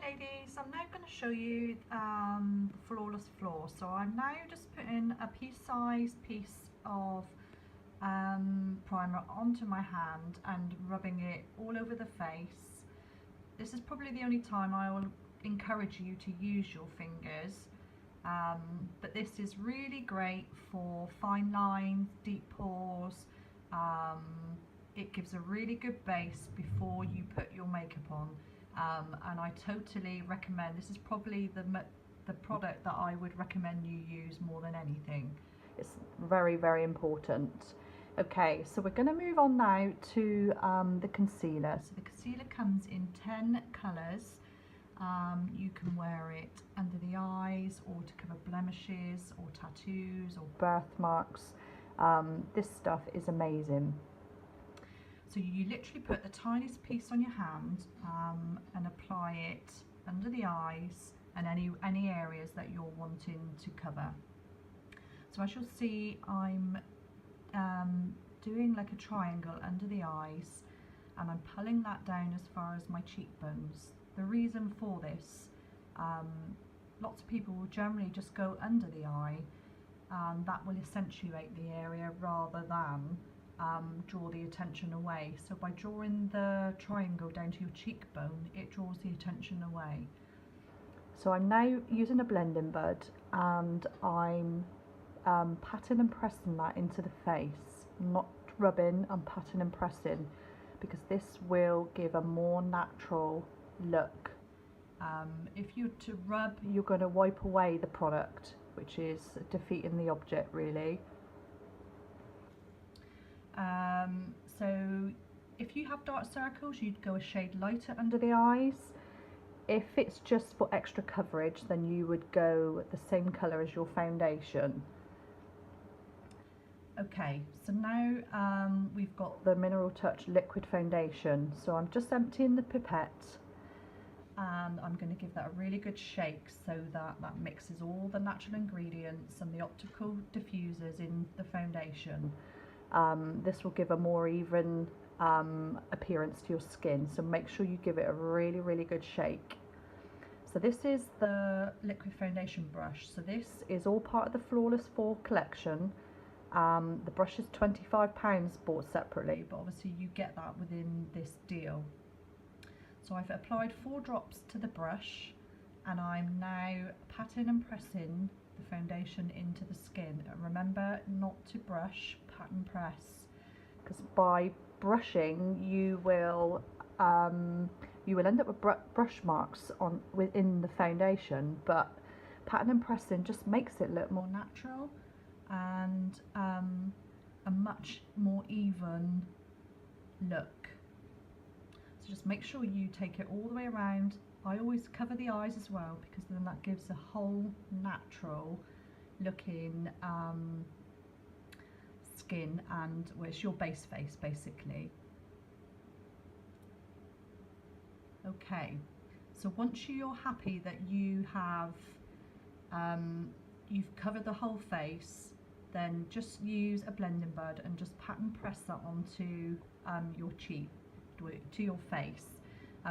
ladies, I'm now going to show you Flawless Floor. So I'm now just putting a pea-sized piece of primer onto my hand and rubbing it all over the face. This is probably the only time I will encourage you to use your fingers, but this is really great for fine lines, deep pores. It gives a really good base before you put your makeup on. And I totally recommend, this is probably the product that I would recommend you use more than anything. It's very, very important. Okay, so we're going to move on now to the concealer. So the concealer comes in 10 colours. You can wear it under the eyes or to cover blemishes or tattoos or birthmarks. This stuff is amazing. So you literally put the tiniest piece on your hand and apply it under the eyes and any areas that you're wanting to cover. So as you'll see, I'm doing like a triangle under the eyes, and I'm pulling that down as far as my cheekbones. The reason for this, lots of people will generally just go under the eye, and that will accentuate the area rather than draw the attention away. So by drawing the triangle down to your cheekbone, it draws the attention away. So I'm now using a blending bud, and I'm patting and pressing that into the face, not rubbing, and patting and pressing, because this will give a more natural look. If you're to rub, you're going to wipe away the product, which is defeating the object really. So if you have dark circles, you'd go a shade lighter under the eyes. If it's just for extra coverage, then you would go the same colour as your foundation. Okay, so now we've got the Mineral Touch liquid foundation. So I'm just emptying the pipette, and I'm going to give that a really good shake so that that mixes all the natural ingredients and the optical diffusers in the foundation. This will give a more even appearance to your skin, so make sure you give it a really, really good shake. So this is the liquid foundation brush. So this is all part of the Flawless Four collection. The brush is £25 bought separately, but obviously you get that within this deal. So I've applied 4 drops to the brush, and I'm now patting and pressing the foundation into the skin. And remember not to brush, pat and press, because by brushing you will end up with brush marks within the foundation, but patting and pressing just makes it look more natural and a much more even look. So just make sure you take it all the way around. I always cover the eyes as well, because then that gives a whole natural looking skin, and well, it's your base face basically. Okay, so once you're happy that you have you've covered the whole face, then just use a blending bud and just pat and press that onto your cheek, to your face,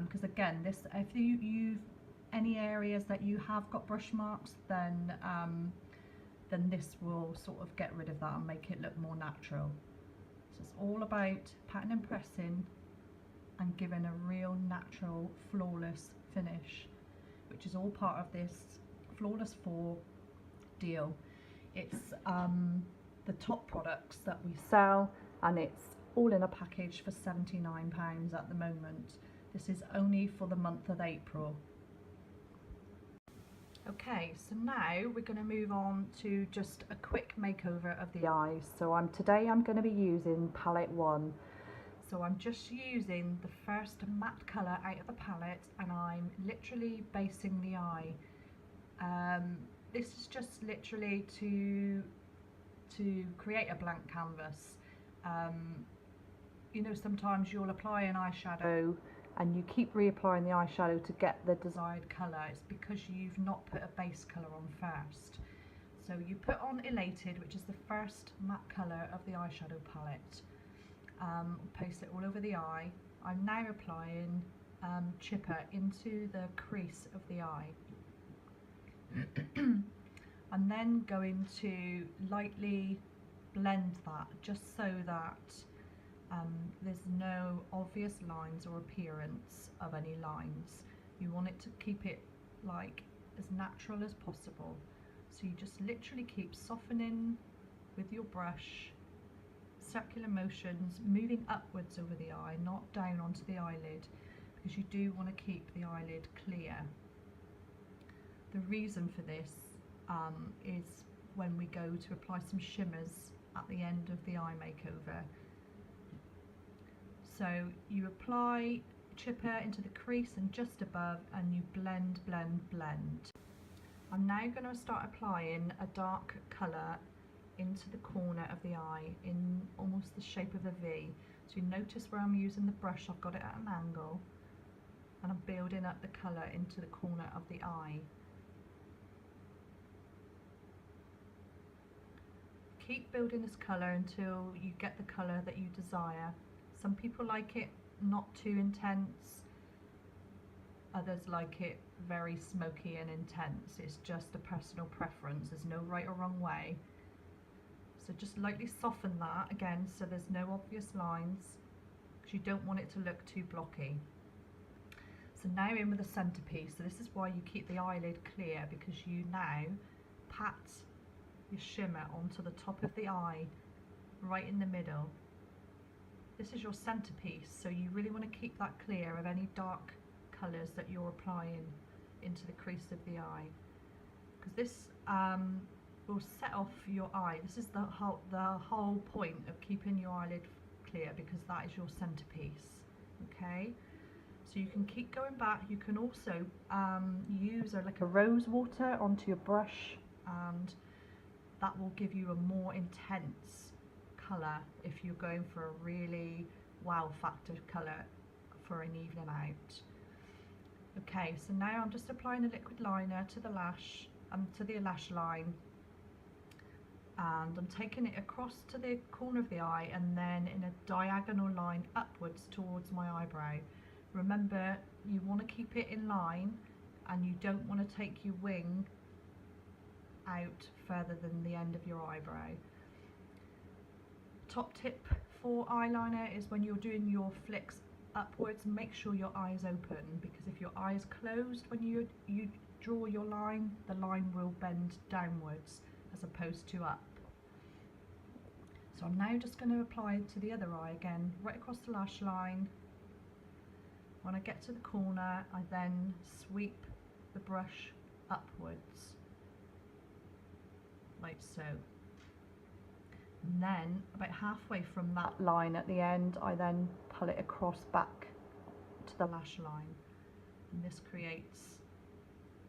because again, this, if you've any areas that you have got brush marks, then this will sort of get rid of that and make it look more natural. So it's all about patting and pressing and giving a real natural flawless finish, which is all part of this Flawless Four deal. It's the top products that we sell, and it's all in a package for £79 at the moment. This is only for the month of April. Okay, so now we're going to move on to just a quick makeover of the eyes. So today I'm going to be using palette 1. So I'm just using the first matte colour out of the palette, and I'm literally basing the eye. This is just literally to create a blank canvas. You know, sometimes you'll apply an eyeshadow and you keep reapplying the eyeshadow to get the desired colour. It's because you've not put a base colour on first. So you put on Elated, which is the first matte colour of the eyeshadow palette. Paste it all over the eye. I'm now applying chipper into the crease of the eye. I'm then going to lightly blend that just so that there's no obvious lines or appearance of any lines. You want it to keep it like as natural as possible. So you just literally keep softening with your brush, circular motions, moving upwards over the eye, not down onto the eyelid, because you do want to keep the eyelid clear. The reason for this is when we go to apply some shimmers at the end of the eye makeover. So you apply chipper into the crease and just above, and you blend, blend, blend. I'm now going to start applying a dark colour into the corner of the eye in almost the shape of a V. So you notice where I'm using the brush, I've got it at an angle, and I'm building up the colour into the corner of the eye. Keep building this colour until you get the colour that you desire. Some people like it not too intense, others like it very smoky and intense. It's just a personal preference, there's no right or wrong way. So just lightly soften that again so there's no obvious lines, because you don't want it to look too blocky. So now in with the centerpiece. So this is why you keep the eyelid clear, because you now pat your shimmer onto the top of the eye, right in the middle. This is your centerpiece, so you really want to keep that clear of any dark colours that you're applying into the crease of the eye, because this will set off your eye. This is the whole point of keeping your eyelid clear, because that is your centerpiece. Okay, so you can keep going back. You can also use like a rose water onto your brush, and that will give you a more intense colour if you're going for a really wow factor colour for an evening out. Okay, so now I'm just applying a liquid liner to the lash, to the lash line, and I'm taking it across to the corner of the eye and then in a diagonal line upwards towards my eyebrow. Remember, you want to keep it in line, and you don't want to take your wing out further than the end of your eyebrow. Top tip for eyeliner is when you're doing your flicks upwards, make sure your eye is open, because if your eye is closed when you draw your line, the line will bend downwards as opposed to up. So I'm now just going to apply it to the other eye again, right across the lash line. When I get to the corner, I then sweep the brush upwards, like so. And then about halfway from that line at the end, I then pull it across back to the lash line, and this creates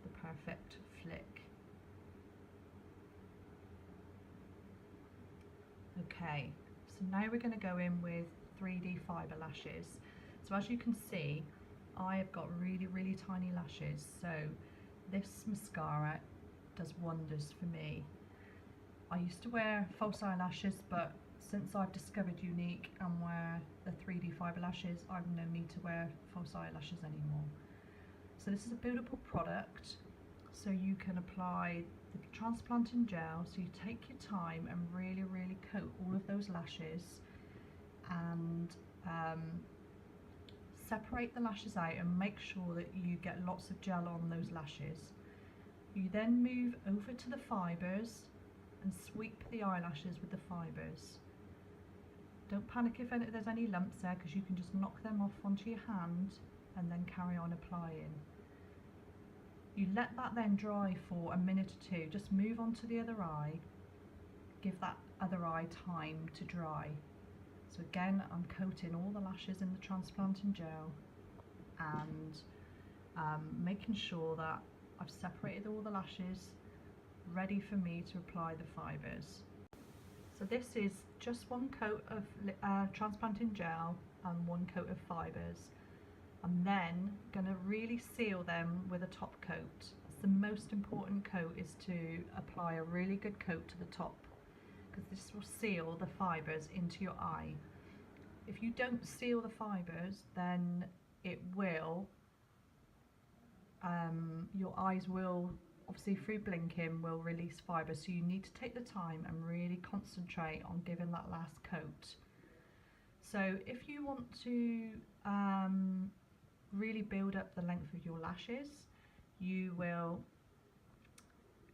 the perfect flick. Okay, so now we're going to go in with 3D fibre lashes. So as you can see, I have got really tiny lashes, so this mascara does wonders for me. I used to wear false eyelashes, but since I've discovered Younique and wear the 3D fibre lashes, I've no need to wear false eyelashes anymore. So this is a buildable product, so you can apply the transplanting gel, so you take your time and really coat all of those lashes, and separate the lashes out and make sure that you get lots of gel on those lashes. You then move over to the fibres and sweep the eyelashes with the fibres. Don't panic if there's any lumps there, because you can just knock them off onto your hand and then carry on applying. You let that then dry for a minute or two. Just move on to the other eye, give that other eye time to dry. So again, I'm coating all the lashes in the transplanting gel and making sure that I've separated all the lashes, ready for me to apply the fibres. So this is just one coat of transplanting gel and one coat of fibres. I'm then going to really seal them with a top coat. The most important coat is to apply a really good coat to the top, because this will seal the fibres into your eye. If you don't seal the fibres, then it will, your eyes will, obviously through blinking, will release fibre, so you need to take the time and really concentrate on giving that last coat. So if you want to really build up the length of your lashes, you will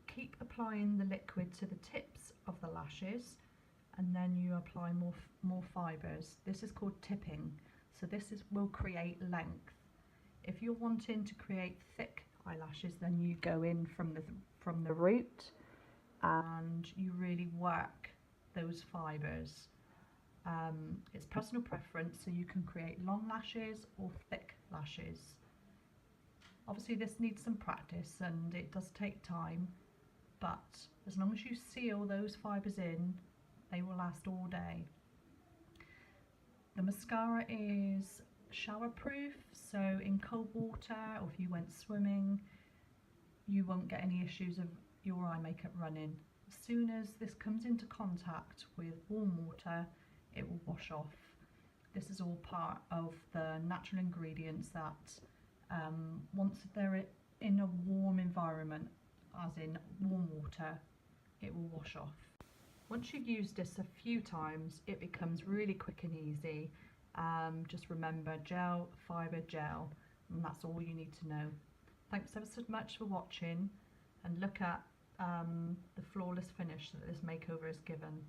keep applying the liquid to the tips of the lashes, and then you apply more fibres. This is called tipping, so will create length. If you're wanting to create thick eyelashes, then you go in from the root and you really work those fibres. It's personal preference, so you can create long lashes or thick lashes. Obviously this needs some practice and it does take time, but as long as you seal those fibres in, they will last all day. The mascara is shower proof, so in cold water or if you went swimming, you won't get any issues of your eye makeup running. As soon as this comes into contact with warm water, it will wash off. This is all part of the natural ingredients that once they're in a warm environment, as in warm water, it will wash off. Once you've used this a few times, it becomes really quick and easy. Just remember, gel, fibre, gel, and that's all you need to know. Thanks ever so much for watching, and look at the flawless finish that this makeover has given.